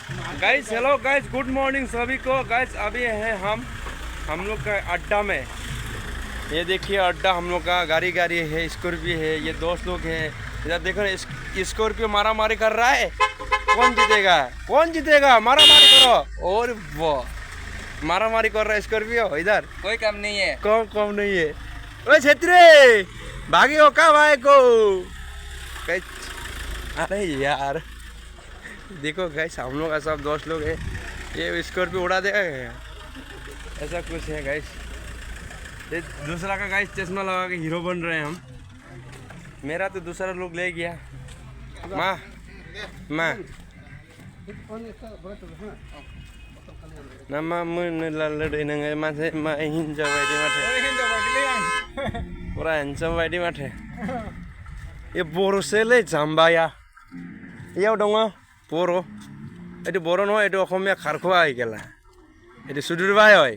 Guys hello guys, good morning सभी को। Guys अभी है हम लोग का अड्डा में। ये देखिए अड्डा हम लोग का, गाड़ी है, स्कॉर्पियो है, ये दोस्त लोग हैं। इधर देखो ना, स्कॉर्पियो मारा मारी कर रहा है। कौन जीतेगा मारा मारी करो। और वो मारा मारी कर रहा है स्कॉर्पियो। इधर कोई काम नहीं है। कम नहीं है। ओ छेत्री भागी हो का भाई को। अरे यार देखो गाइस, हम लोग का सब दोस्त लोग है। ये स्कॉर्पियो उड़ा देगा क्या? ऐसा कुछ है गाइस। ये दूसरा का गाइस चश्मा लगा के हीरो बन रहे हैं हम। मेरा तो दूसरा लोग ले गया। माँ nama mun lalu dengan masih main jawab di mata. Orang jawab di mata. Ye boro sele jamba ya. Iya dong ah boro. Itu boro no itu kami akarku aja lah. Itu sudur bayar.